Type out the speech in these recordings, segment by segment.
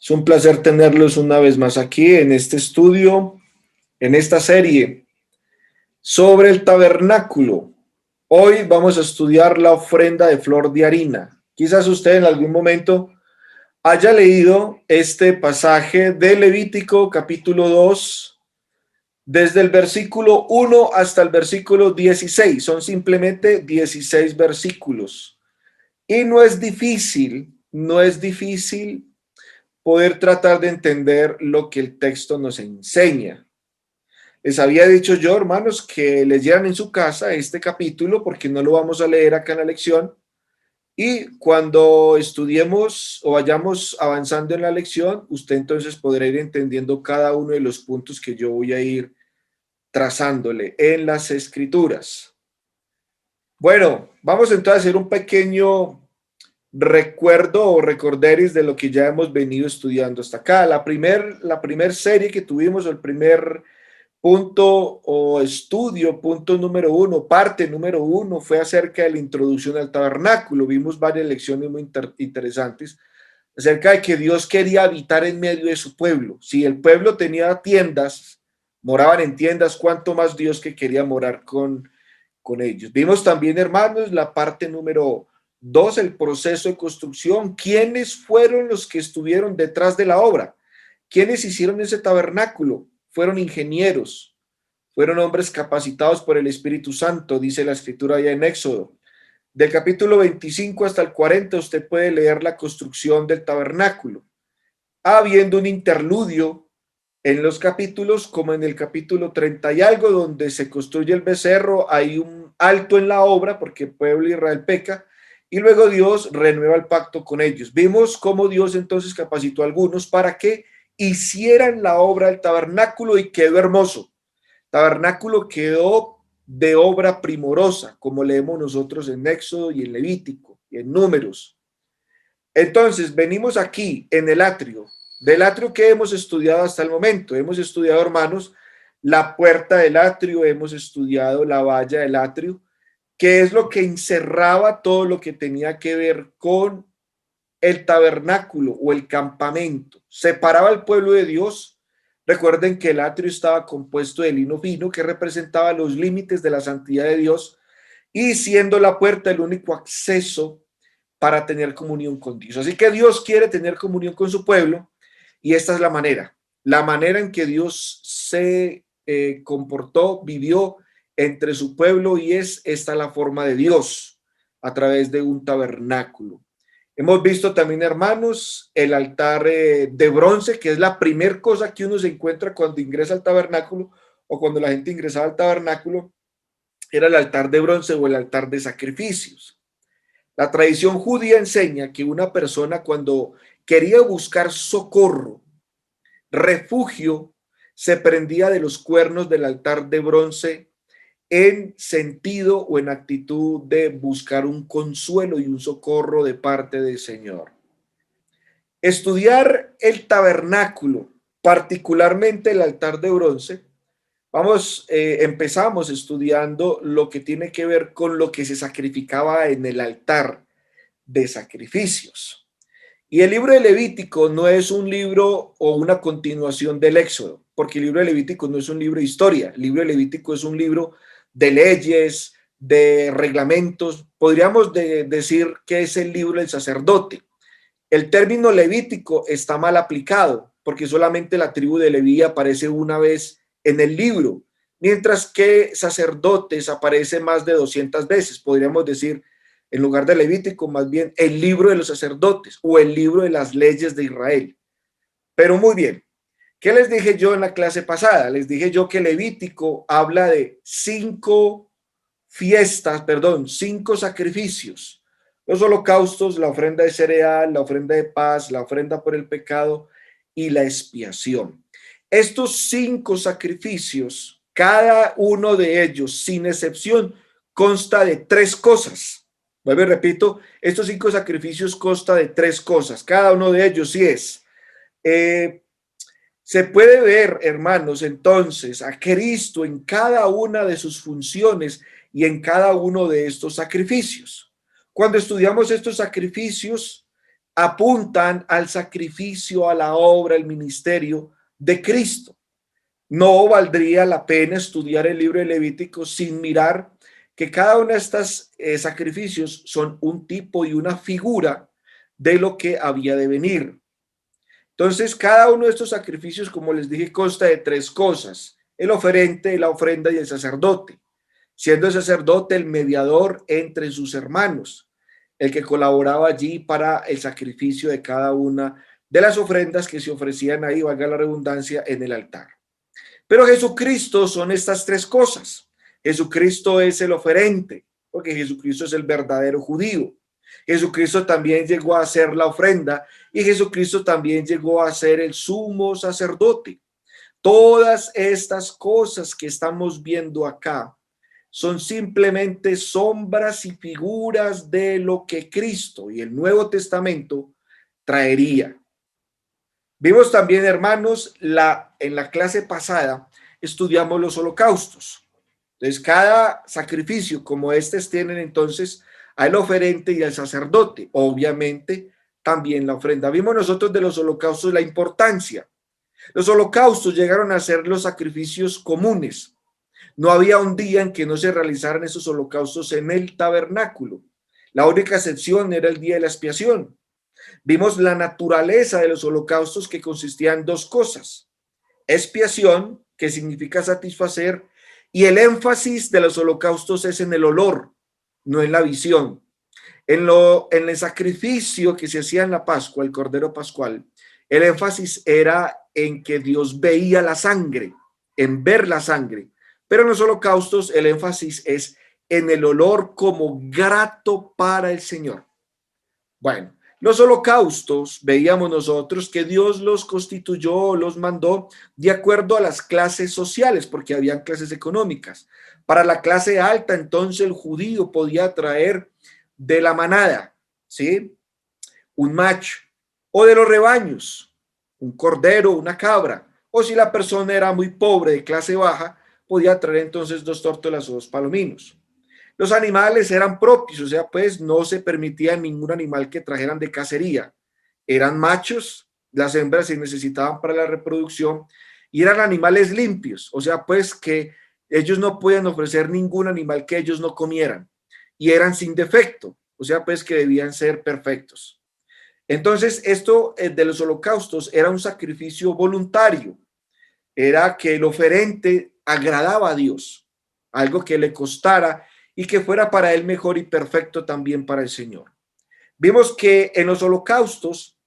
Es un placer tenerlos una vez más aquí en este estudio, en esta serie sobre el tabernáculo. Hoy vamos a estudiar la ofrenda de flor de harina. Quizás usted en algún momento haya leído este pasaje de Levítico capítulo 2, desde el versículo 1 hasta el versículo 16. Son simplemente 16 versículos. Y no es difícil poder tratar de entender lo que el texto nos enseña. Les había dicho yo, hermanos, que leyeran en su casa este capítulo porque no lo vamos a leer acá en la lección. Y cuando estudiemos o vayamos avanzando en la lección, usted entonces podrá ir entendiendo cada uno de los puntos que yo voy a ir trazándole en las escrituras. Bueno, vamos entonces a hacer un pequeño recuerdo o recorderis de lo que ya hemos venido estudiando hasta acá. La primer serie que tuvimos, el primer punto o estudio, punto número 1, parte número 1, fue acerca de la introducción al tabernáculo. Vimos varias lecciones muy interesantes acerca de que Dios quería habitar en medio de su pueblo. Si el pueblo tenía tiendas, moraban en tiendas, cuánto más Dios que quería morar con ellos. Vimos también, hermanos, la parte número 2, el proceso de construcción. ¿Quiénes fueron los que estuvieron detrás de la obra? ¿Quiénes hicieron ese tabernáculo? Fueron ingenieros, fueron hombres capacitados por el Espíritu Santo, dice la escritura allá en Éxodo. Del capítulo 25 hasta el 40 usted puede leer la construcción del tabernáculo, habiendo un interludio en los capítulos, como en el capítulo 30 y algo, donde se construye el becerro, hay un alto en la obra porque el pueblo de Israel peca, y luego Dios renueva el pacto con ellos. Vimos cómo Dios entonces capacitó a algunos para que hicieran la obra del tabernáculo y quedó hermoso. Tabernáculo quedó de obra primorosa, como leemos nosotros en Éxodo y en Levítico y en Números. Entonces, venimos aquí en el atrio. Del atrio que hemos estudiado hasta el momento, hemos estudiado, hermanos, la puerta del atrio, hemos estudiado la valla del atrio, que es lo que encerraba todo lo que tenía que ver con el tabernáculo o el campamento. Separaba al pueblo de Dios. Recuerden que el atrio estaba compuesto de lino fino que representaba los límites de la santidad de Dios y siendo la puerta el único acceso para tener comunión con Dios. Así que Dios quiere tener comunión con su pueblo y esta es la manera en que Dios se comportó, vivió entre su pueblo y es esta la forma de Dios a través de un tabernáculo. Hemos visto también, hermanos, el altar de bronce, que es la primera cosa que uno se encuentra cuando ingresa al tabernáculo o cuando la gente ingresaba al tabernáculo, era el altar de bronce o el altar de sacrificios. La tradición judía enseña que una persona cuando quería buscar socorro, refugio, se prendía de los cuernos del altar de bronce en sentido o en actitud de buscar un consuelo y un socorro de parte del Señor. Estudiar el tabernáculo, particularmente el altar de bronce, empezamos estudiando lo que tiene que ver con lo que se sacrificaba en el altar de sacrificios. Y el libro de Levítico no es un libro o una continuación del Éxodo, porque el libro de Levítico no es un libro de historia, el libro de Levítico es un libro de leyes, de reglamentos, podríamos decir que es el libro del sacerdote. El término levítico está mal aplicado, porque solamente la tribu de Leví aparece una vez en el libro, mientras que sacerdotes aparece más de 200 veces, podríamos decir, en lugar de Levítico, más bien el libro de los sacerdotes o el libro de las leyes de Israel. Pero muy bien, ¿qué les dije yo en la clase pasada? Les dije yo que Levítico habla de 5 sacrificios. Los holocaustos, la ofrenda de cereal, la ofrenda de paz, la ofrenda por el pecado y la expiación. Estos 5 sacrificios, cada uno de ellos, sin excepción, consta de 3 cosas. Vuelvo y repito, estos 5 sacrificios consta de 3 cosas. Cada uno de ellos sí es. Se puede ver, hermanos, entonces a Cristo en cada una de sus funciones y en cada uno de estos sacrificios. Cuando estudiamos estos sacrificios, apuntan al sacrificio, a la obra, el ministerio de Cristo. No valdría la pena estudiar el libro de Levítico sin mirar que cada uno de estos sacrificios son un tipo y una figura de lo que había de venir. Entonces, cada uno de estos sacrificios, como les dije, consta de tres cosas: el oferente, la ofrenda y el sacerdote, siendo el sacerdote el mediador entre sus hermanos, el que colaboraba allí para el sacrificio de cada una de las ofrendas que se ofrecían ahí, valga la redundancia, en el altar. Pero Jesucristo son estas tres cosas. Jesucristo es el oferente, porque Jesucristo es el verdadero judío. Jesucristo también llegó a ser la ofrenda y Jesucristo también llegó a ser el sumo sacerdote. Todas estas cosas que estamos viendo acá son simplemente sombras y figuras de lo que Cristo y el Nuevo Testamento traería. Vimos también, hermanos, en la clase pasada estudiamos los holocaustos. Entonces, cada sacrificio como estos tienen entonces al oferente y al sacerdote, obviamente también la ofrenda. Vimos nosotros de los holocaustos la importancia. Los holocaustos llegaron a ser los sacrificios comunes. No había un día en que no se realizaran esos holocaustos en el tabernáculo. La única excepción era el día de la expiación. Vimos la naturaleza de los holocaustos, que consistía en dos cosas: expiación, que significa satisfacer, y el énfasis de los holocaustos es en el olor, no en la visión. En el sacrificio que se hacía en la Pascua, el Cordero Pascual, el énfasis era en que Dios veía la sangre, en ver la sangre. Pero en los holocaustos el énfasis es en el olor como grato para el Señor. Bueno, los holocaustos, veíamos nosotros que Dios los constituyó, los mandó de acuerdo a las clases sociales, porque habían clases económicas. Para la clase alta, entonces, el judío podía traer de la manada, ¿sí?, un macho, o de los rebaños, un cordero, una cabra, o si la persona era muy pobre, de clase baja, podía traer entonces 2 tórtolas o 2 palominos. Los animales eran propios, o sea, pues no se permitía ningún animal que trajeran de cacería. Eran machos, las hembras se necesitaban para la reproducción, y eran animales limpios, o sea, pues que ellos no podían ofrecer ningún animal que ellos no comieran, y eran sin defecto, o sea, pues que debían ser perfectos. Entonces, esto de los holocaustos era un sacrificio voluntario, era que el oferente agradaba a Dios, algo que le costara y que fuera para él mejor y perfecto también para el Señor. Vimos que en los holocaustos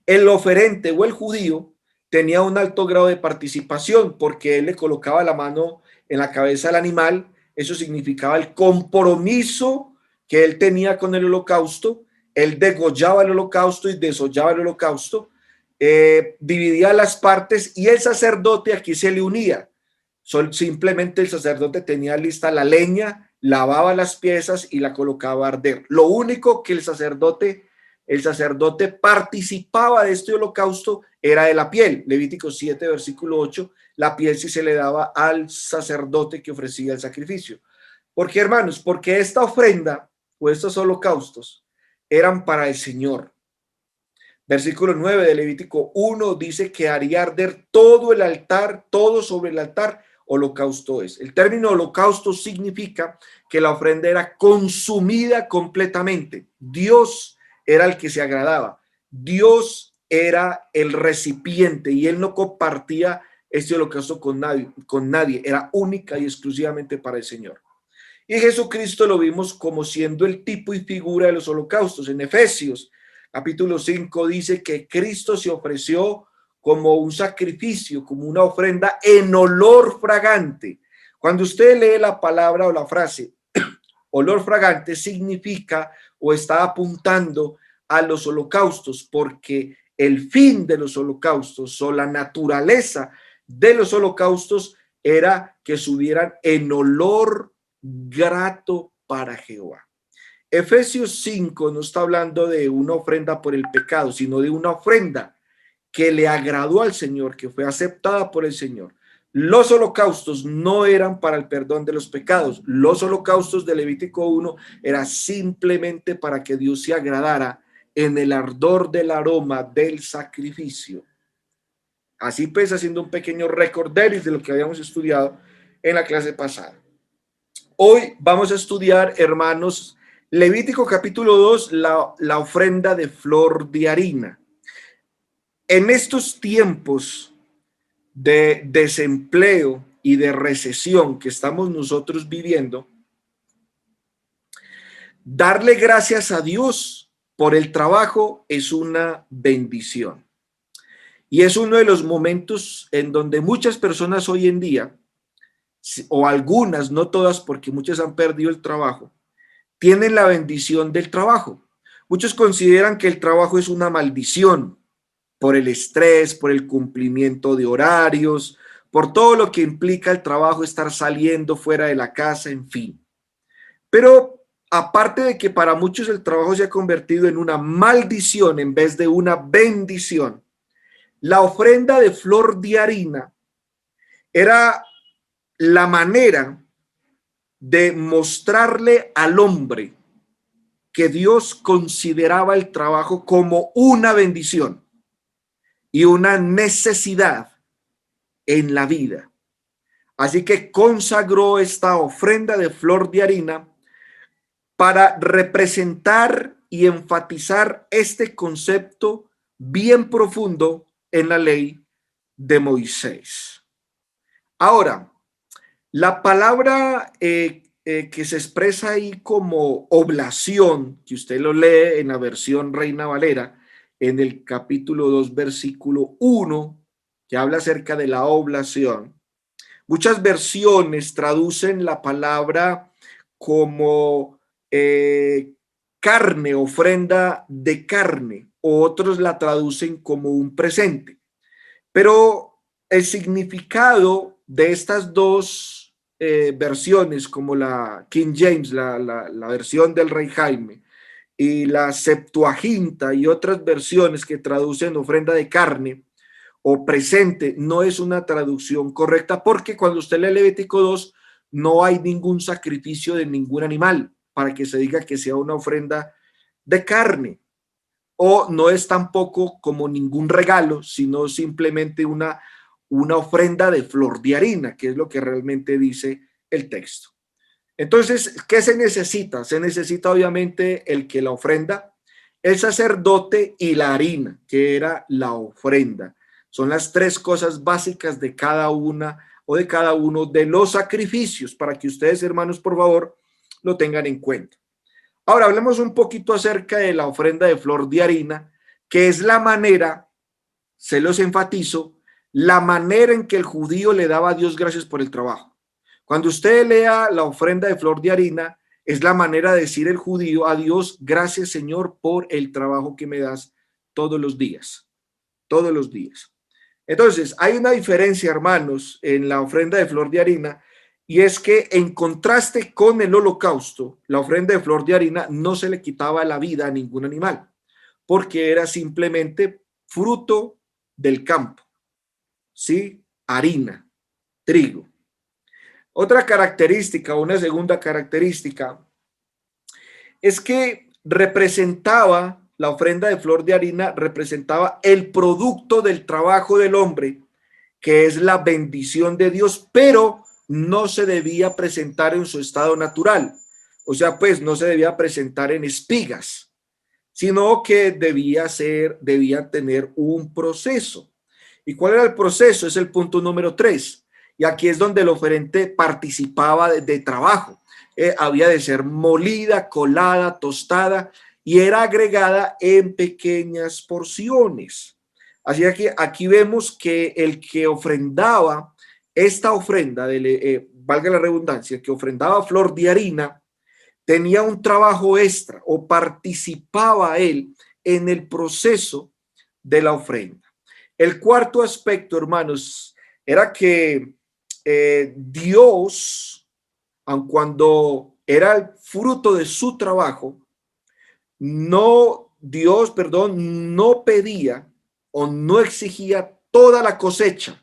el oferente o el judío tenía un alto grado de participación, porque él le colocaba la mano en la cabeza del animal. Eso significaba el compromiso que él tenía con el holocausto. Él degollaba el holocausto y desollaba el holocausto, dividía las partes, y el sacerdote aquí se le unía. Simplemente el sacerdote tenía lista la leña, lavaba las piezas y la colocaba a arder. Lo único que el sacerdote participaba de este holocausto era de la piel. Levítico 7, versículo 8, la piel sí se le daba al sacerdote que ofrecía el sacrificio. ¿Por qué, hermanos? Porque esta ofrenda o estos holocaustos eran para el Señor. Versículo 9 de Levítico 1 dice que haría arder todo el altar, todo sobre el altar. Holocausto es. El término holocausto significa que la ofrenda era consumida completamente. Dios era el que se agradaba. Dios era el recipiente y él no compartía este holocausto con nadie. Era única y exclusivamente para el Señor. Y Jesucristo lo vimos como siendo el tipo y figura de los holocaustos. En Efesios capítulo 5 dice que Cristo se ofreció como un sacrificio, como una ofrenda en olor fragante. Cuando usted lee la palabra o la frase olor fragante, significa o está apuntando a los holocaustos, porque el fin de los holocaustos o la naturaleza de los holocaustos era que subieran en olor grato para Jehová. Efesios 5 no está hablando de una ofrenda por el pecado, sino de una ofrenda que le agradó al Señor, que fue aceptada por el Señor. Los holocaustos no eran para el perdón de los pecados. Los holocaustos de Levítico 1 era simplemente para que Dios se agradara en el ardor del aroma del sacrificio. Así pues, haciendo un pequeño recorderis de lo que habíamos estudiado en la clase pasada. Hoy vamos a estudiar, hermanos, Levítico capítulo 2, la ofrenda de flor de harina. En estos tiempos de desempleo y de recesión que estamos nosotros viviendo, darle gracias a Dios por el trabajo es una bendición. Y es uno de los momentos en donde muchas personas hoy en día, o algunas, no todas, porque muchas han perdido el trabajo, tienen la bendición del trabajo. Muchos consideran que el trabajo es una maldición por el estrés, por el cumplimiento de horarios, por todo lo que implica el trabajo, estar saliendo fuera de la casa, en fin. Pero aparte de que para muchos el trabajo se ha convertido en una maldición en vez de una bendición, la ofrenda de flor de harina era la manera de mostrarle al hombre que Dios consideraba el trabajo como una bendición y una necesidad en la vida. Así que consagró esta ofrenda de flor de harina para representar y enfatizar este concepto bien profundo en la ley de Moisés. Ahora, la palabra que se expresa ahí como oblación, que usted lo lee en la versión Reina Valera, en el capítulo 2, versículo 1, que habla acerca de la oblación. Muchas versiones traducen la palabra como carne, ofrenda de carne, o otros la traducen como un presente. Pero el significado de estas dos versiones, como la King James, la versión del Rey Jaime, y la Septuaginta y otras versiones que traducen ofrenda de carne o presente, no es una traducción correcta, porque cuando usted lee Levítico 2, no hay ningún sacrificio de ningún animal para que se diga que sea una ofrenda de carne, o no es tampoco como ningún regalo, sino simplemente una ofrenda de flor de harina, que es lo que realmente dice el texto. Entonces, ¿qué se necesita? Se necesita obviamente el que la ofrenda, el sacerdote y la harina, que era la ofrenda. Son las tres cosas básicas de cada una o de cada uno de los sacrificios, para que ustedes, hermanos, por favor, lo tengan en cuenta. Ahora hablemos un poquito acerca de la ofrenda de flor de harina, que es la manera, se los enfatizo, la manera en que el judío le daba a Dios gracias por el trabajo. Cuando usted lea la ofrenda de flor de harina, es la manera de decir el judío a Dios: gracias, Señor, por el trabajo que me das todos los días, todos los días. Entonces, hay una diferencia, hermanos, en la ofrenda de flor de harina, y es que en contraste con el holocausto, la ofrenda de flor de harina no se le quitaba la vida a ningún animal, porque era simplemente fruto del campo, ¿sí? Harina, trigo. Otra característica, una segunda característica, es que representaba, la ofrenda de flor de harina representaba el producto del trabajo del hombre, que es la bendición de Dios, pero no se debía presentar en su estado natural. O sea, pues no se debía presentar en espigas, sino que debía tener un proceso. ¿Y cuál era el proceso? Es el punto número 3. Y aquí es donde el oferente participaba de trabajo. Había de ser molida, colada, tostada, y era agregada en pequeñas porciones. Así que aquí vemos que el que ofrendaba esta ofrenda, valga la redundancia, que ofrendaba flor de harina, tenía un trabajo extra o participaba él en el proceso de la ofrenda. El cuarto aspecto, hermanos, era que Dios, aun cuando era el fruto de su trabajo, no pedía o no exigía toda la cosecha,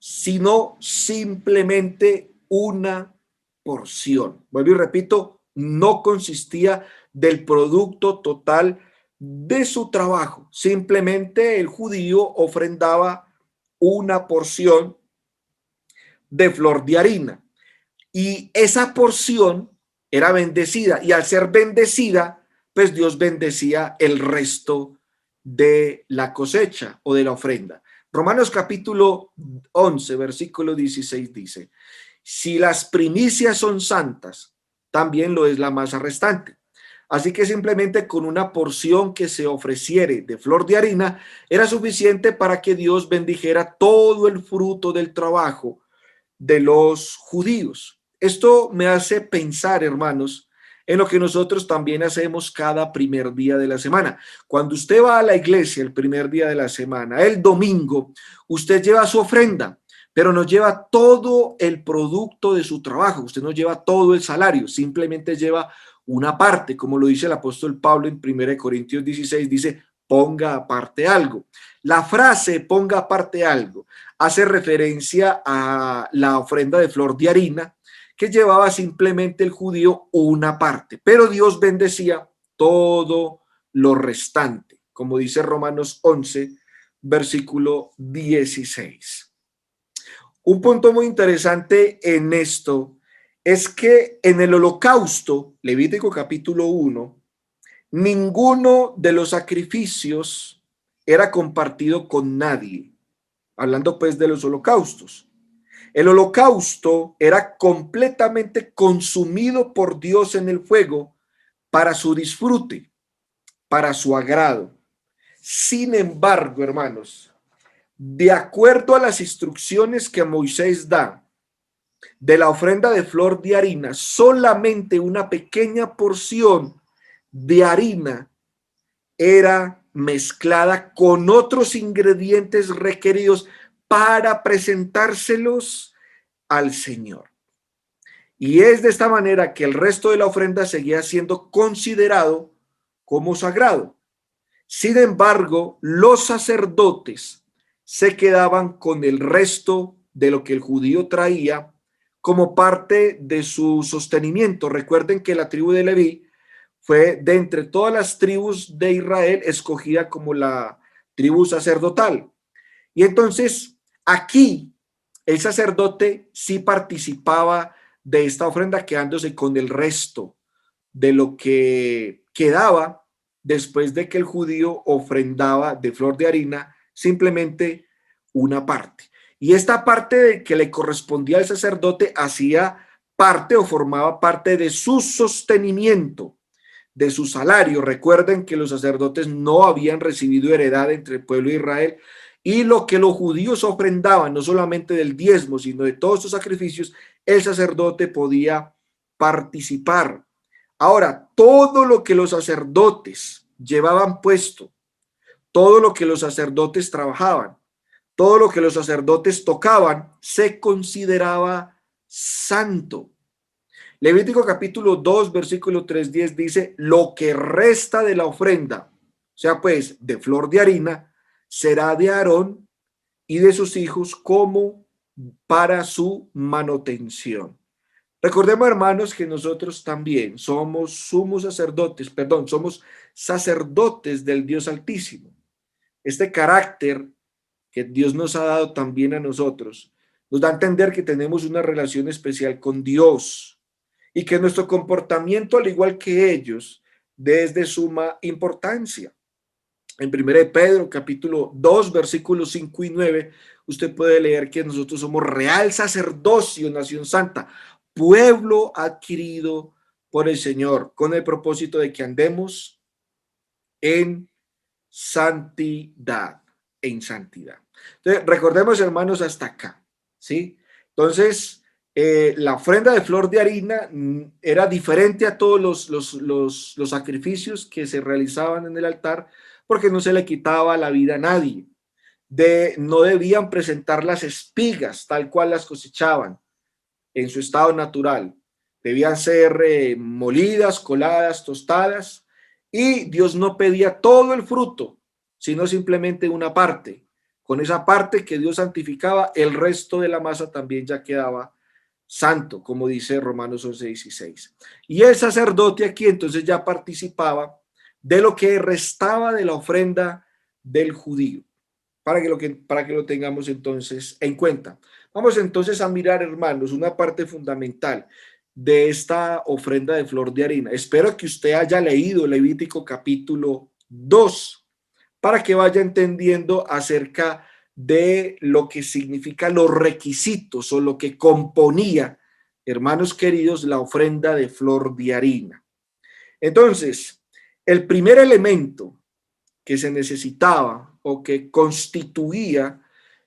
sino simplemente una porción. Vuelvo y repito, no consistía del producto total de su trabajo. Simplemente el judío ofrendaba una porción de flor de harina y esa porción era bendecida, y al ser bendecida, pues Dios bendecía el resto de la cosecha o de la ofrenda. Romanos capítulo 11, versículo 16 dice: si las primicias son santas, también lo es la masa restante. Así que simplemente con una porción que se ofreciere de flor de harina era suficiente para que Dios bendijera todo el fruto del trabajo de los judíos. Esto me hace pensar, hermanos, en lo que nosotros también hacemos cada primer día de la semana. Cuando usted va a la iglesia el primer día de la semana, el domingo, usted lleva su ofrenda, pero no lleva todo el producto de su trabajo, usted no lleva todo el salario, simplemente lleva una parte, como lo dice el apóstol Pablo en 1 Corintios 16, dice: ponga aparte algo. La frase ponga aparte algo hace referencia a la ofrenda de flor de harina que llevaba simplemente el judío una parte, pero Dios bendecía todo lo restante, como dice Romanos 11, versículo 16. Un punto muy interesante en esto es que en el holocausto, Levítico capítulo 1, ninguno de los sacrificios era compartido con nadie, hablando pues de los holocaustos. El holocausto era completamente consumido por Dios en el fuego para su disfrute, para su agrado. Sin embargo, hermanos, de acuerdo a las instrucciones que Moisés da de la ofrenda de flor de harina, solamente una pequeña porción de harina era mezclada con otros ingredientes requeridos para presentárselos al Señor. Y es de esta manera que el resto de la ofrenda seguía siendo considerado como sagrado. Sin embargo, los sacerdotes se quedaban con el resto de lo que el judío traía como parte de su sostenimiento. Recuerden que la tribu de Leví fue de entre todas las tribus de Israel escogida como la tribu sacerdotal. Y entonces aquí el sacerdote sí participaba de esta ofrenda, quedándose con el resto de lo que quedaba después de que el judío ofrendaba de flor de harina simplemente una parte. Y esta parte de que le correspondía al sacerdote hacía parte o formaba parte de su sostenimiento, de su salario. Recuerden que los sacerdotes no habían recibido heredad entre el pueblo de Israel, y lo que los judíos ofrendaban, no solamente del diezmo, sino de todos sus sacrificios, el sacerdote podía participar. Ahora, todo lo que los sacerdotes llevaban puesto, todo lo que los sacerdotes trabajaban, todo lo que los sacerdotes tocaban, se consideraba santo. Levítico capítulo 2, versículo 3:10 dice: lo que resta de la ofrenda, o sea pues de flor de harina, será de Aarón y de sus hijos como para su manutención. Recordemos, hermanos, que nosotros también somos sacerdotes del Dios Altísimo. Este carácter que Dios nos ha dado también a nosotros nos da a entender que tenemos una relación especial con Dios y que nuestro comportamiento, al igual que ellos, es de suma importancia. En 1 Pedro capítulo 2 versículos 5 y 9, usted puede leer que nosotros somos real sacerdocio, nación santa, pueblo adquirido por el Señor, con el propósito de que andemos en santidad, en santidad. Entonces, recordemos, hermanos, hasta acá, ¿sí? Entonces, la ofrenda de flor de harina era diferente a todos los sacrificios que se realizaban en el altar, porque no se le quitaba la vida a nadie. No debían presentar las espigas tal cual las cosechaban en su estado natural. Debían ser molidas, coladas, tostadas, y Dios no pedía todo el fruto, sino simplemente una parte. Con esa parte que Dios santificaba, el resto de la masa también ya quedaba santo, como dice Romanos 11:16. Y el sacerdote aquí entonces ya participaba de lo que restaba de la ofrenda del judío, para que lo tengamos entonces en cuenta. Vamos entonces a mirar, hermanos, una parte fundamental de esta ofrenda de flor de harina. Espero que usted haya leído Levítico capítulo 2 para que vaya entendiendo acerca de lo que significan los requisitos o lo que componía, hermanos queridos, la ofrenda de flor de harina. Entonces, el primer elemento que se necesitaba o que constituía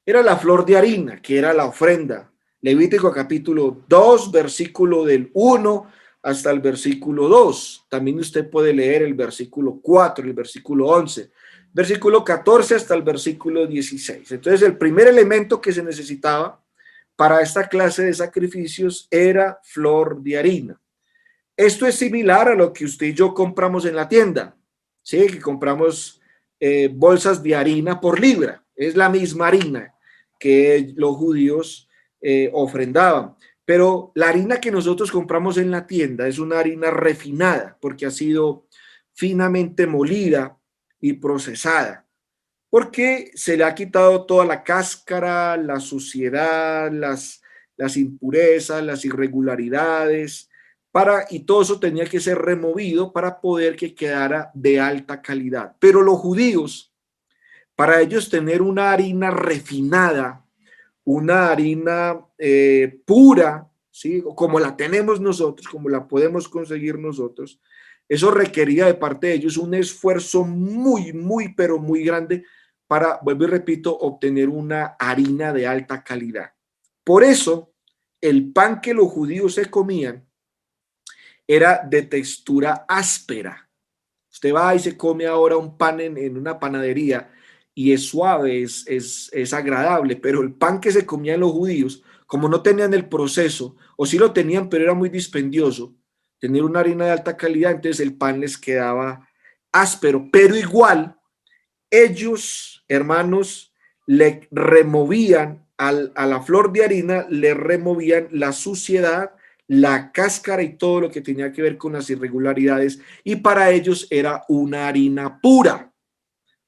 era la flor de harina, que era la ofrenda. Levítico capítulo 2, versículo del 1 hasta el versículo 2. También usted puede leer el versículo 4, el versículo 11, versículo 14 hasta el versículo 16. Entonces, el primer elemento que se necesitaba para esta clase de sacrificios era flor de harina. Esto es similar a lo que usted y yo compramos en la tienda, ¿sí? Que compramos bolsas de harina por libra. Es la misma harina que los judíos ofrendaban. Pero la harina que nosotros compramos en la tienda es una harina refinada porque ha sido finamente molida y procesada. Porque se le ha quitado toda la cáscara, la suciedad, las impurezas, las irregularidades, y todo eso tenía que ser removido para poder que quedara de alta calidad. Pero los judíos, para ellos tener una harina refinada, una harina pura, ¿sí? Como la tenemos nosotros, como la podemos conseguir nosotros, eso requería de parte de ellos un esfuerzo muy, muy, pero muy grande para, vuelvo y repito, obtener una harina de alta calidad. Por eso, el pan que los judíos se comían era de textura áspera. Usted va y se come ahora un pan en una panadería y es suave, es agradable, pero el pan que se comían los judíos, como no tenían el proceso, o sí lo tenían, pero era muy dispendioso, tener una harina de alta calidad, entonces el pan les quedaba áspero, pero igual ellos, hermanos, le removían a la flor de harina, le removían la suciedad, la cáscara y todo lo que tenía que ver con las irregularidades, y para ellos era una harina pura,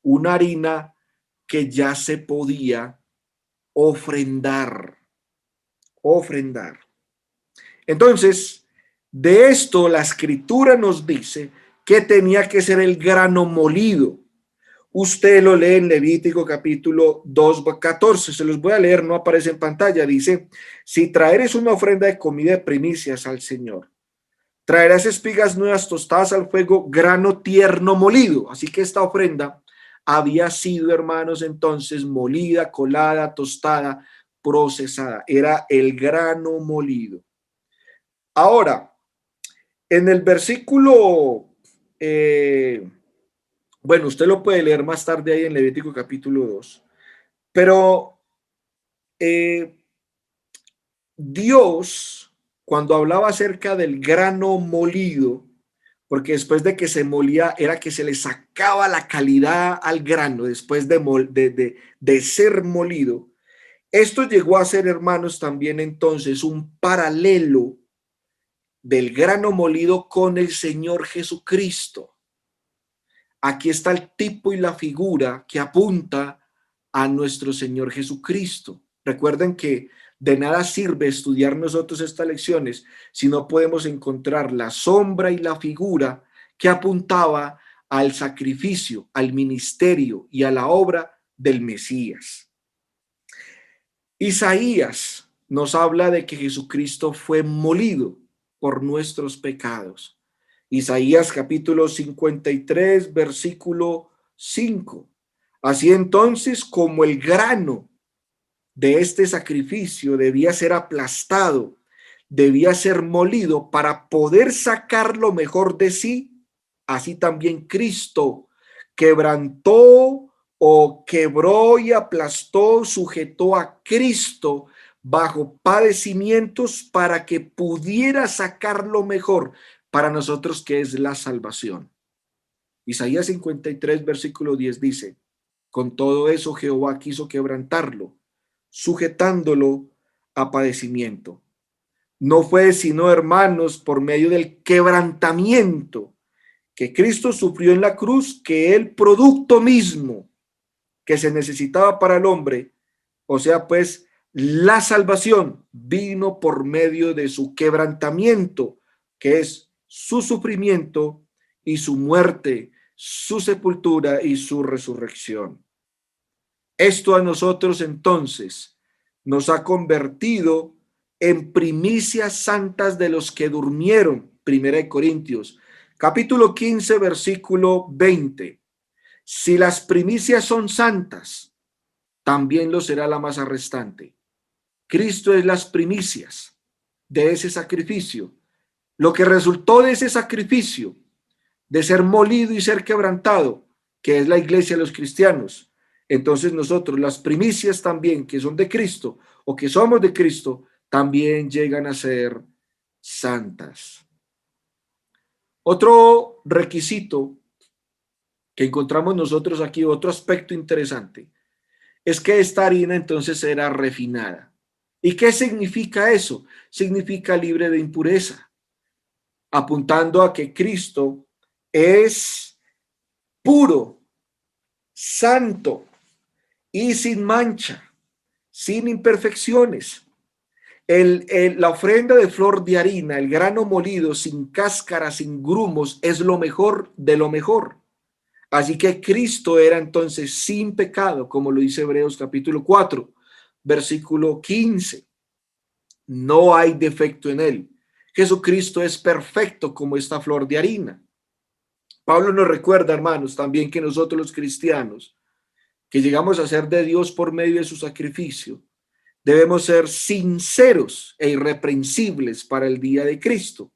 una harina que ya se podía ofrendar, ofrendar. Entonces, de esto la escritura nos dice que tenía que ser el grano molido. Usted lo lee en Levítico capítulo 2, 14. Se los voy a leer, no aparece en pantalla. Dice, si traeres una ofrenda de comida de primicias al Señor, traerás espigas nuevas tostadas al fuego, grano tierno molido. Así que esta ofrenda había sido, hermanos, entonces molida, colada, tostada, procesada. Era el grano molido. Ahora, en el versículo... bueno, usted lo puede leer más tarde ahí en Levítico capítulo 2, pero Dios, cuando hablaba acerca del grano molido, porque después de que se molía era que se le sacaba la calidad al grano después de ser molido, esto llegó a ser, hermanos, también entonces un paralelo del grano molido con el Señor Jesucristo. Aquí está el tipo y la figura que apunta a nuestro Señor Jesucristo. Recuerden que de nada sirve estudiar nosotros estas lecciones si no podemos encontrar la sombra y la figura que apuntaba al sacrificio, al ministerio y a la obra del Mesías. Isaías nos habla de que Jesucristo fue molido por nuestros pecados. Isaías capítulo 53, versículo 5. Así entonces, como el grano de este sacrificio debía ser aplastado, debía ser molido para poder sacar lo mejor de sí, así también Cristo quebrantó o quebró y aplastó, sujetó a Cristo bajo padecimientos para que pudiera sacar lo mejor para nosotros, que es la salvación. Isaías 53, versículo 10 dice, con todo eso Jehová quiso quebrantarlo, sujetándolo a padecimiento. No fue sino, hermanos, por medio del quebrantamiento que Cristo sufrió en la cruz, que el producto mismo que se necesitaba para el hombre, o sea, pues la salvación vino por medio de su quebrantamiento, que es su sufrimiento y su muerte, su sepultura y su resurrección. Esto a nosotros entonces nos ha convertido en primicias santas de los que durmieron. Primera de Corintios, capítulo 15, versículo 20. Si las primicias son santas, también lo será la masa restante. Cristo es las primicias de ese sacrificio. Lo que resultó de ese sacrificio, de ser molido y ser quebrantado, que es la iglesia de los cristianos. Entonces nosotros, las primicias también que son de Cristo o que somos de Cristo, también llegan a ser santas. Otro requisito que encontramos nosotros aquí, otro aspecto interesante, es que esta harina entonces era refinada. ¿Y qué significa eso? Significa libre de impureza, apuntando a que Cristo es puro, santo y sin mancha, sin imperfecciones. La ofrenda de flor de harina, el grano molido, sin cáscara, sin grumos, es lo mejor de lo mejor. Así que Cristo era entonces sin pecado, como lo dice Hebreos capítulo 4, versículo 15. No hay defecto en él. Jesucristo es perfecto como esta flor de harina. Pablo nos recuerda, hermanos, también que nosotros los cristianos, que llegamos a ser de Dios por medio de su sacrificio, debemos ser sinceros e irreprensibles para el día de Cristo.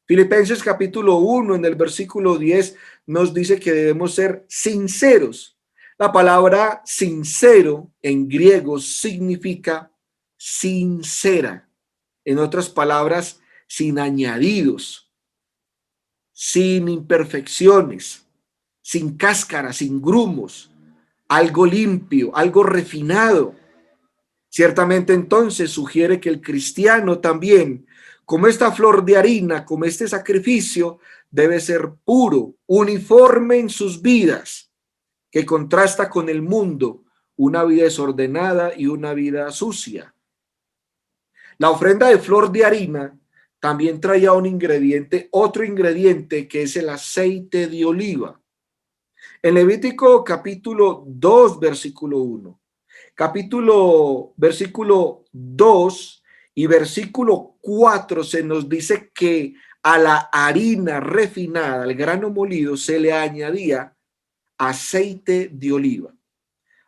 Filipenses capítulo 1, en el versículo 10, nos dice que debemos ser sinceros. La palabra sincero en griego significa sincera. En otras palabras, sin añadidos, sin imperfecciones, sin cáscara, sin grumos, algo limpio, algo refinado. Ciertamente entonces sugiere que el cristiano también, como esta flor de harina, como este sacrificio, debe ser puro, uniforme en sus vidas, que contrasta con el mundo, una vida desordenada y una vida sucia. La ofrenda de flor de harina también traía un ingrediente, otro ingrediente que es el aceite de oliva. En Levítico capítulo 2, versículo 1. Versículo 2 y versículo 4 se nos dice que a la harina refinada, al grano molido, se le añadía aceite de oliva.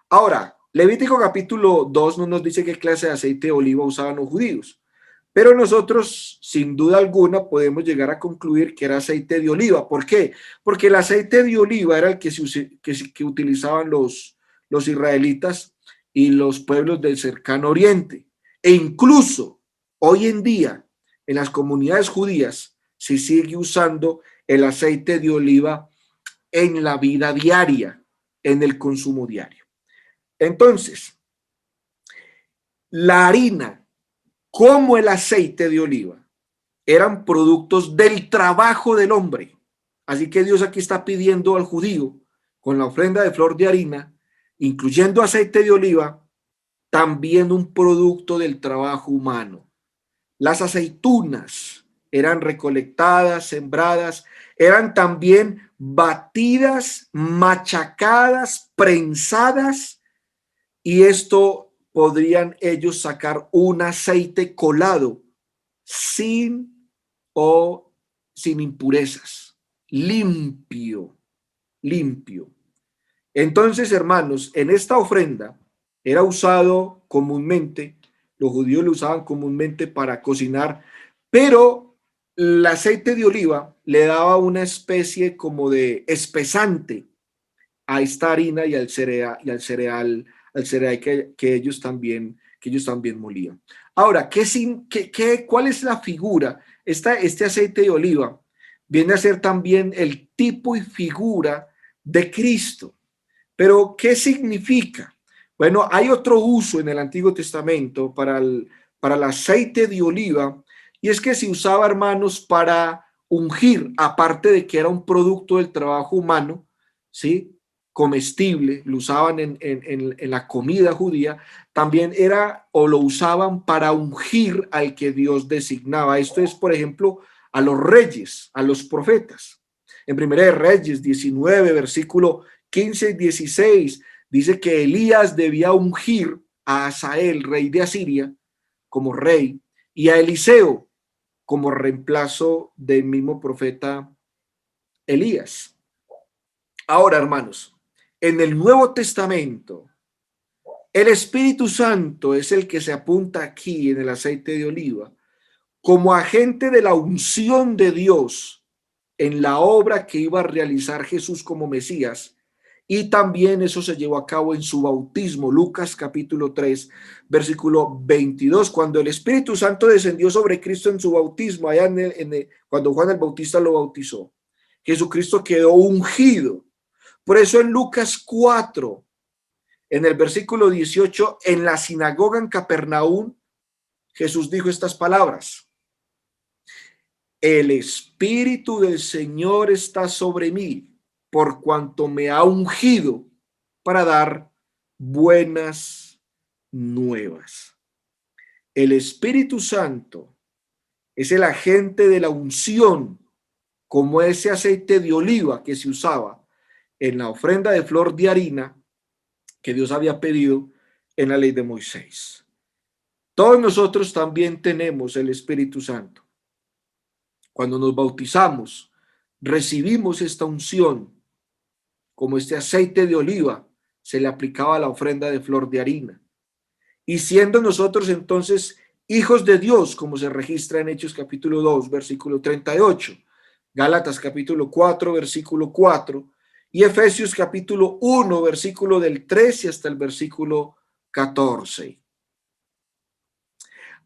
Ahora, Levítico capítulo 2 no nos dice qué clase de aceite de oliva usaban los judíos, pero nosotros, sin duda alguna, podemos llegar a concluir que era aceite de oliva. ¿Por qué? Porque el aceite de oliva era el que utilizaban los israelitas y los pueblos del cercano oriente. E incluso hoy en día, en las comunidades judías, se sigue usando el aceite de oliva en la vida diaria, en el consumo diario. Entonces, la harina como el aceite de oliva eran productos del trabajo del hombre. Así que Dios aquí está pidiendo al judío, con la ofrenda de flor de harina, incluyendo aceite de oliva, también un producto del trabajo humano. Las aceitunas eran recolectadas, sembradas, eran también batidas, machacadas, prensadas, y esto podrían ellos sacar un aceite colado sin impurezas, limpio. Entonces, hermanos, en esta ofrenda era usado comúnmente, los judíos lo usaban comúnmente para cocinar, pero el aceite de oliva le daba una especie como de espesante a esta harina y al cereal que ellos también molían. Ahora, ¿cuál es la figura? Este aceite de oliva viene a ser también el tipo y figura de Cristo. Pero, ¿qué significa? Bueno, hay otro uso en el Antiguo Testamento para el aceite de oliva, y es que se usaba, hermanos, para ungir, aparte de que era un producto del trabajo humano, ¿sí? Comestible, lo usaban en la comida judía, también era o lo usaban para ungir al que Dios designaba. Esto es, por ejemplo, a los reyes, a los profetas. En Primera de Reyes 19, versículo 15 y 16, dice que Elías debía ungir a Hazael, rey de Asiria, como rey, y a Eliseo como reemplazo del mismo profeta Elías. Ahora, hermanos, en el Nuevo Testamento, el Espíritu Santo es el que se apunta aquí en el aceite de oliva como agente de la unción de Dios en la obra que iba a realizar Jesús como Mesías. Y también eso se llevó a cabo en su bautismo, Lucas capítulo 3, versículo 22, cuando el Espíritu Santo descendió sobre Cristo en su bautismo, allá cuando Juan el Bautista lo bautizó. Jesucristo quedó ungido. Por eso en Lucas 4, en el versículo 18, en la sinagoga en Capernaum, Jesús dijo estas palabras: el Espíritu del Señor está sobre mí, por cuanto me ha ungido para dar buenas nuevas. El Espíritu Santo es el agente de la unción, como ese aceite de oliva que se usaba en la ofrenda de flor de harina que Dios había pedido en la ley de Moisés. Todos nosotros también tenemos el Espíritu Santo. Cuando nos bautizamos, recibimos esta unción, como este aceite de oliva se le aplicaba a la ofrenda de flor de harina. Y siendo nosotros entonces hijos de Dios, como se registra en Hechos capítulo 2, versículo 38, Gálatas capítulo 4, versículo 4, y Efesios capítulo 1, versículo del 13 hasta el versículo 14.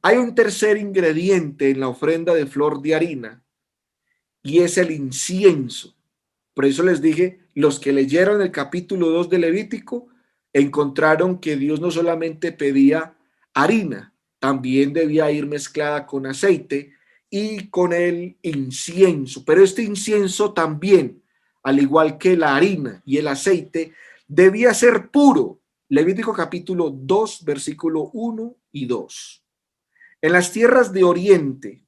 Hay un tercer ingrediente en la ofrenda de flor de harina, y es el incienso. Por eso les dije, los que leyeron el capítulo 2 de Levítico encontraron que Dios no solamente pedía harina, también debía ir mezclada con aceite y con el incienso. Pero este incienso también, al igual que la harina y el aceite, debía ser puro. Levítico capítulo 2, versículo 1 y 2. En las tierras de Oriente,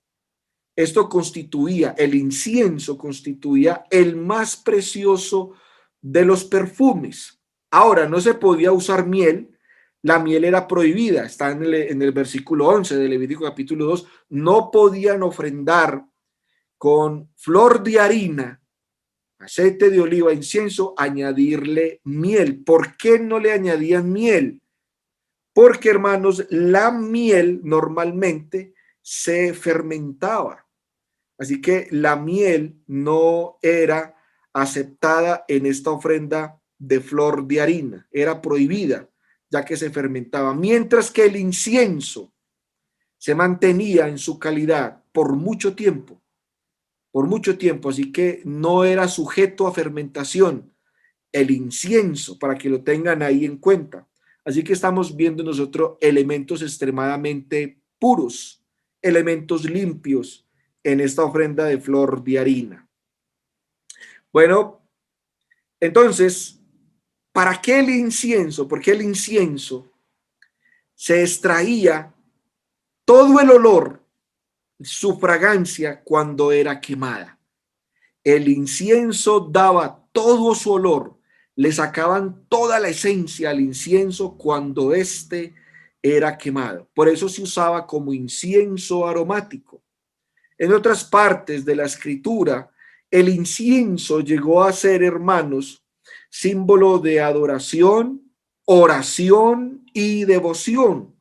esto constituía, el incienso constituía el más precioso de los perfumes. Ahora, no se podía usar miel, la miel era prohibida, está en el versículo 11 de Levítico capítulo 2, no podían ofrendar con flor de harina, aceite de oliva, incienso, añadirle miel. ¿Por qué no le añadían miel? Porque, hermanos, la miel normalmente se fermentaba. Así que la miel no era aceptada en esta ofrenda de flor de harina, era prohibida, ya que se fermentaba, mientras que el incienso se mantenía en su calidad por mucho tiempo, así que no era sujeto a fermentación el incienso, para que lo tengan ahí en cuenta. Así que estamos viendo nosotros elementos extremadamente puros, elementos limpios en esta ofrenda de flor de harina. Bueno, entonces, ¿para qué el incienso? Porque el incienso se extraía todo el olor, su fragancia cuando era quemada. El incienso daba todo su olor, le sacaban toda la esencia al incienso cuando éste era quemado. Por eso se usaba como incienso aromático. En otras partes de la escritura, el incienso llegó a ser, hermanos, símbolo de adoración, oración y devoción.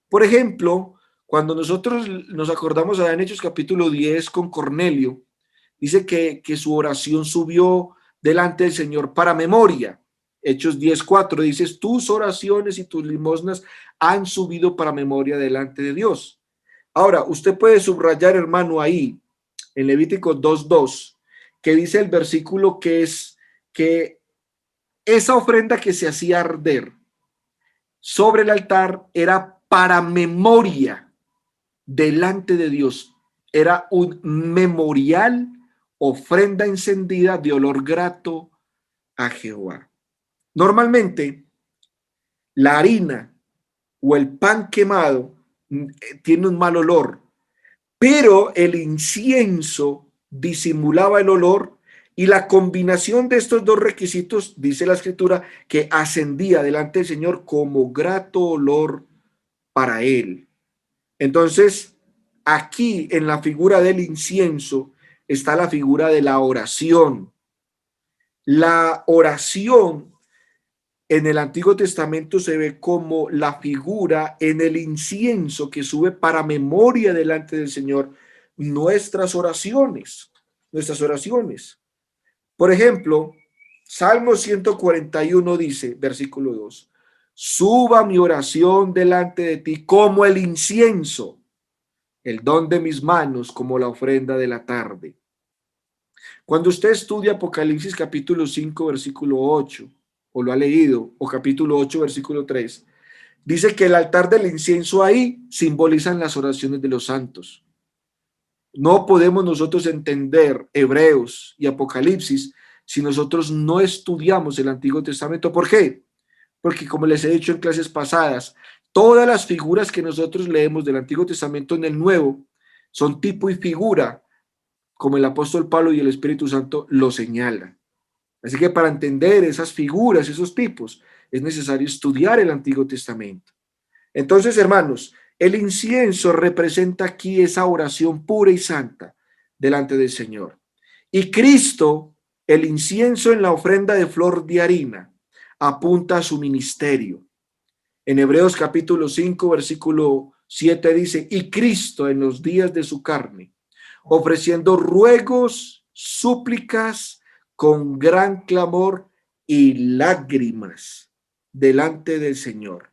Por ejemplo, cuando nosotros nos acordamos allá en Hechos capítulo 10 con Cornelio, dice que su oración subió delante del Señor para memoria. Hechos 10:4 dice, tus oraciones y tus limosnas han subido para memoria delante de Dios. Ahora, usted puede subrayar, hermano, ahí en Levítico 2:2, que dice el versículo que es que esa ofrenda que se hacía arder sobre el altar era para memoria delante de Dios. Era un memorial ofrenda encendida de olor grato a Jehová. Normalmente, la harina o el pan quemado tiene un mal olor, pero el incienso disimulaba el olor y la combinación de estos dos requisitos, dice la escritura, que ascendía delante del Señor como grato olor para él. Entonces, aquí en la figura del incienso está la figura de la oración. La oración en el Antiguo Testamento se ve como la figura en el incienso que sube para memoria delante del Señor nuestras oraciones, nuestras oraciones. Por ejemplo, Salmo 141 dice, versículo 2, suba mi oración delante de ti como el incienso, el don de mis manos como la ofrenda de la tarde. Cuando usted estudia Apocalipsis capítulo 5, versículo 8, o lo ha leído, o capítulo 8, versículo 3, dice que el altar del incienso ahí simbolizan las oraciones de los santos. No podemos nosotros entender Hebreos y Apocalipsis si nosotros no estudiamos el Antiguo Testamento. ¿Por qué? Porque como les he dicho en clases pasadas, todas las figuras que nosotros leemos del Antiguo Testamento en el Nuevo son tipo y figura, como el apóstol Pablo y el Espíritu Santo lo señalan. Así que para entender esas figuras, esos tipos, es necesario estudiar el Antiguo Testamento. Entonces, hermanos, el incienso representa aquí esa oración pura y santa delante del Señor. Y Cristo, el incienso en la ofrenda de flor de harina, apunta a su ministerio. En Hebreos capítulo 5, versículo 7 dice, y Cristo en los días de su carne, ofreciendo ruegos, súplicas, con gran clamor y lágrimas delante del Señor.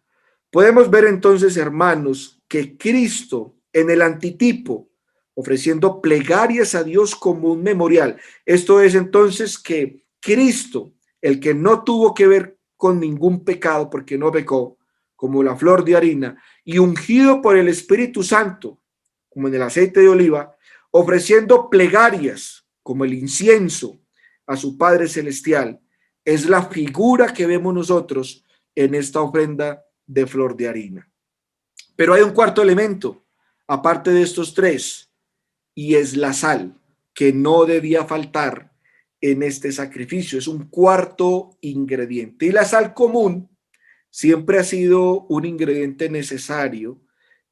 Podemos ver entonces, hermanos, que Cristo en el antitipo, ofreciendo plegarias a Dios como un memorial. Esto es entonces que Cristo, el que no tuvo que ver con ningún pecado porque no pecó, como la flor de harina, y ungido por el Espíritu Santo, como en el aceite de oliva, ofreciendo plegarias como el incienso a su Padre Celestial, es la figura que vemos nosotros en esta ofrenda de flor de harina. Pero hay un cuarto elemento, aparte de estos tres, y es la sal, que no debía faltar en este sacrificio. Es un cuarto ingrediente. Y la sal común siempre ha sido un ingrediente necesario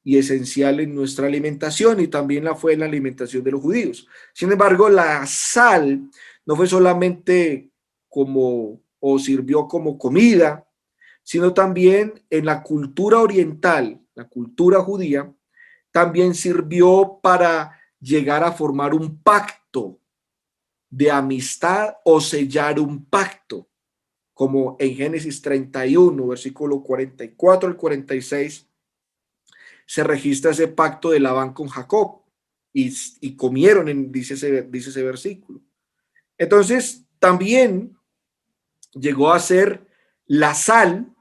y esencial en nuestra alimentación, y también la fue en la alimentación de los judíos. Sin embargo, la sal no fue solamente como o sirvió como comida, sino también en la cultura oriental, la cultura judía, también sirvió para llegar a formar un pacto de amistad o sellar un pacto, como en Génesis 31, versículo 44 al 46, se registra ese pacto de Labán con Jacob y comieron, dice ese versículo. Entonces, también llegó a ser la sal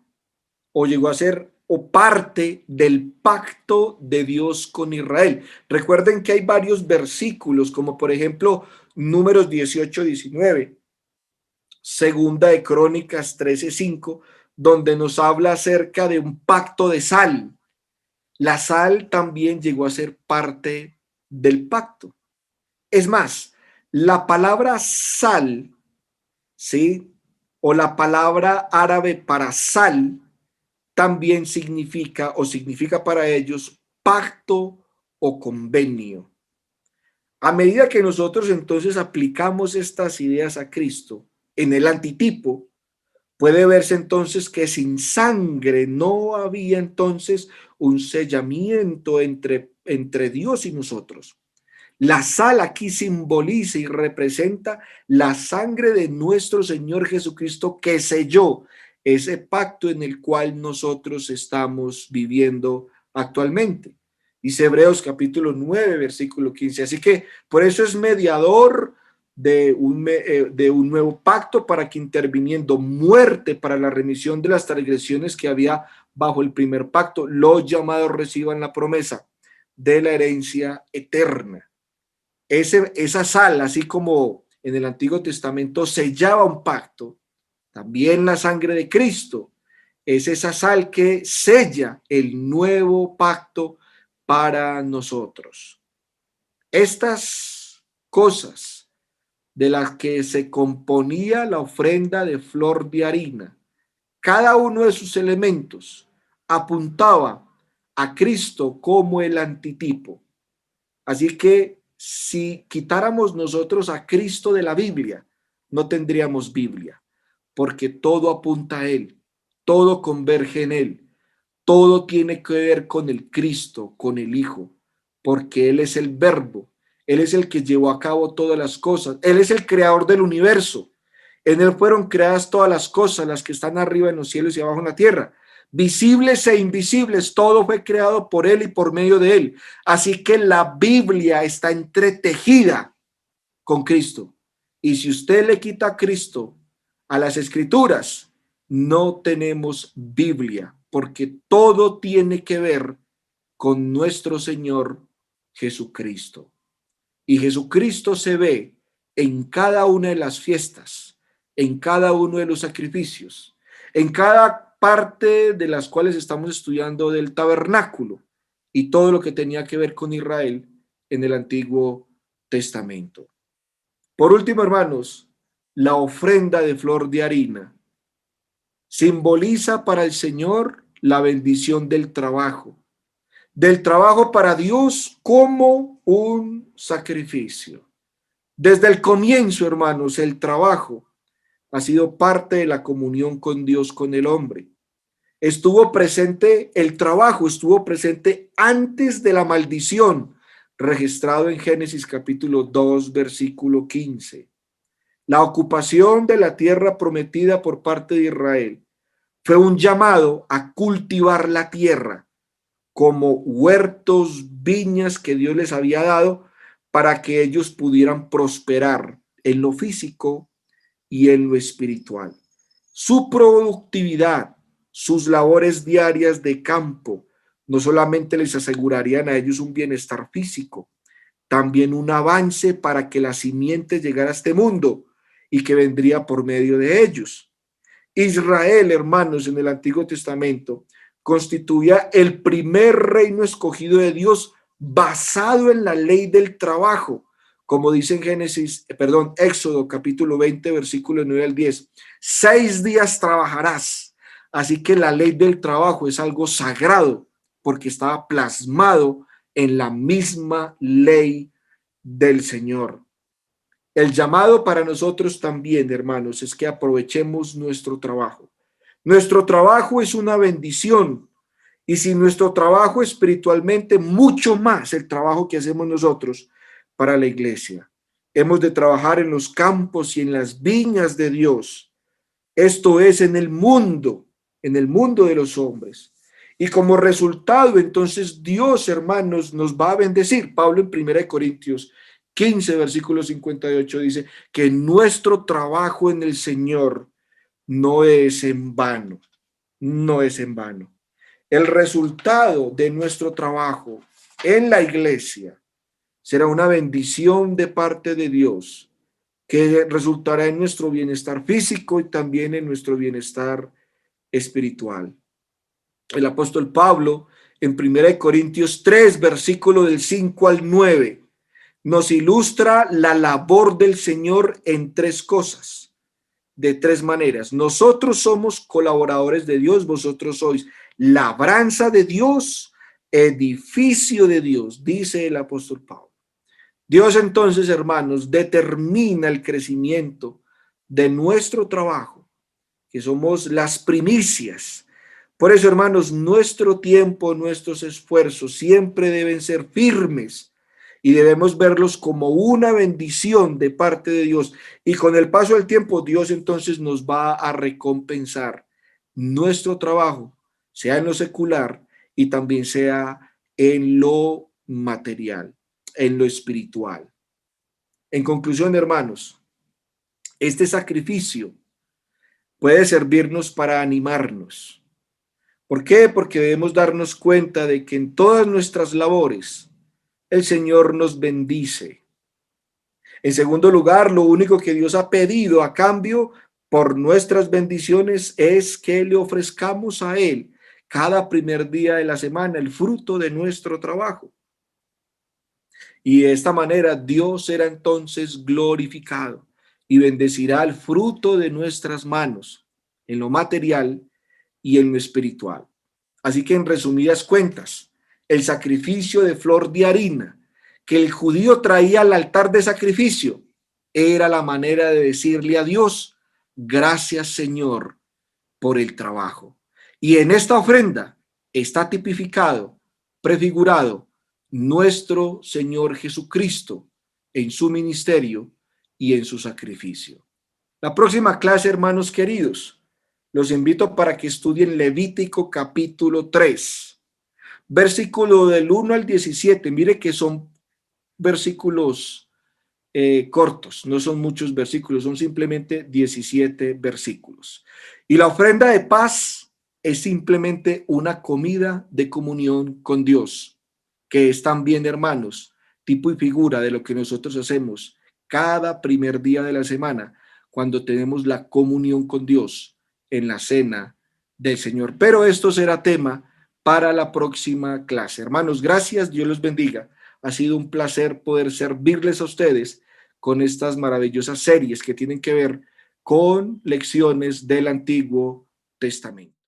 o llegó a ser o parte del pacto de Dios con Israel. Recuerden que hay varios versículos, como por ejemplo Números 18-19, Segunda de Crónicas 13-5, donde nos habla acerca de un pacto de sal. La sal también llegó a ser parte del pacto. Es más, la palabra sal, ¿sí? O la palabra árabe para sal, también significa o significa para ellos pacto o convenio. A medida que nosotros entonces aplicamos estas ideas a Cristo en el antitipo, puede verse entonces que sin sangre no había entonces un sellamiento entre Dios y nosotros. La sal aquí simboliza y representa la sangre de nuestro Señor Jesucristo que selló ese pacto en el cual nosotros estamos viviendo actualmente. Dice Hebreos capítulo 9, versículo 15. Así que por eso es mediador de un nuevo pacto, para que interviniendo muerte para la remisión de las transgresiones que había bajo el primer pacto, los llamados reciban la promesa de la herencia eterna. esa sal, así como en el Antiguo Testamento sellaba un pacto, también la sangre de Cristo es esa sal que sella el nuevo pacto para nosotros. Estas cosas de las que se componía la ofrenda de flor de harina, cada uno de sus elementos apuntaba a Cristo como el antitipo. Así que si quitáramos nosotros a Cristo de la Biblia, no tendríamos Biblia, porque todo apunta a Él, todo converge en Él, todo tiene que ver con el Cristo, con el Hijo, porque Él es el Verbo, Él es el que llevó a cabo todas las cosas, Él es el creador del universo. En Él fueron creadas todas las cosas, las que están arriba en los cielos y abajo en la tierra. Visibles e invisibles, todo fue creado por Él y por medio de Él. Así que la Biblia está entretejida con Cristo. Y si usted le quita a Cristo a las Escrituras, no tenemos Biblia, porque todo tiene que ver con nuestro Señor Jesucristo. Y Jesucristo se ve en cada una de las fiestas, en cada uno de los sacrificios, en cada parte de las cuales estamos estudiando del tabernáculo y todo lo que tenía que ver con Israel en el Antiguo Testamento. Por último, hermanos, la ofrenda de flor de harina simboliza para el Señor la bendición del trabajo para Dios como un sacrificio. Desde el comienzo, hermanos, el trabajo ha sido parte de la comunión con Dios, con el hombre. El trabajo estuvo presente antes de la maldición, registrado en Génesis capítulo 2, versículo 15. La ocupación de la tierra prometida por parte de Israel fue un llamado a cultivar la tierra como huertos, viñas que Dios les había dado para que ellos pudieran prosperar en lo físico y en lo espiritual. Su productividad, sus labores diarias de campo, no solamente les asegurarían a ellos un bienestar físico, también un avance para que la simiente llegara a este mundo y que vendría por medio de ellos. Israel, hermanos, en el Antiguo Testamento, constituía el primer reino escogido de Dios basado en la ley del trabajo, como dice en Éxodo capítulo 20, versículo 9 al 10. 6 días trabajarás. Así que la ley del trabajo es algo sagrado porque estaba plasmado en la misma ley del Señor. El llamado para nosotros también, hermanos, es que aprovechemos nuestro trabajo. Nuestro trabajo es una bendición y si nuestro trabajo espiritualmente, mucho más el trabajo que hacemos nosotros para la iglesia. Hemos de trabajar en los campos y en las viñas de Dios. Esto es en el mundo de los hombres. Y como resultado, entonces Dios, hermanos, nos va a bendecir. Pablo en 1 Corintios 15, versículo 58 dice que nuestro trabajo en el Señor no es en vano, no es en vano. El resultado de nuestro trabajo en la iglesia será una bendición de parte de Dios que resultará en nuestro bienestar físico y también en nuestro bienestar espiritual. El apóstol Pablo en 1 Corintios 3, versículo del 5 al 9, nos ilustra la labor del Señor en 3 cosas, de 3 maneras. Nosotros somos colaboradores de Dios, vosotros sois labranza de Dios, edificio de Dios, dice el apóstol Pablo. Dios entonces, hermanos, determina el crecimiento de nuestro trabajo, que somos las primicias. Por eso, hermanos, nuestro tiempo, nuestros esfuerzos siempre deben ser firmes y debemos verlos como una bendición de parte de Dios. Y con el paso del tiempo, Dios entonces nos va a recompensar nuestro trabajo, sea en lo secular y también sea en lo material, en lo espiritual. En conclusión, hermanos, este sacrificio puede servirnos para animarnos. ¿Por qué? Porque debemos darnos cuenta de que en todas nuestras labores el Señor nos bendice. En segundo lugar, lo único que Dios ha pedido a cambio por nuestras bendiciones es que le ofrezcamos a Él cada primer día de la semana el fruto de nuestro trabajo. Y de esta manera Dios será entonces glorificado y bendecirá el fruto de nuestras manos en lo material y en lo espiritual. Así que en resumidas cuentas, el sacrificio de flor de harina que el judío traía al altar de sacrificio era la manera de decirle a Dios, gracias Señor por el trabajo. Y en esta ofrenda está tipificado, prefigurado nuestro Señor Jesucristo en su ministerio y en su sacrificio. La próxima clase, hermanos queridos, los invito para que estudien Levítico capítulo 3, versículo del 1 al 17. Mire que son versículos cortos, no son muchos versículos, son simplemente 17 versículos. Y la ofrenda de paz es simplemente una comida de comunión con Dios, que es también, hermanos, tipo y figura de lo que nosotros hacemos cada primer día de la semana, cuando tenemos la comunión con Dios en la cena del Señor. Pero esto será tema para la próxima clase. Hermanos, gracias, Dios los bendiga. Ha sido un placer poder servirles a ustedes con estas maravillosas series que tienen que ver con lecciones del Antiguo Testamento.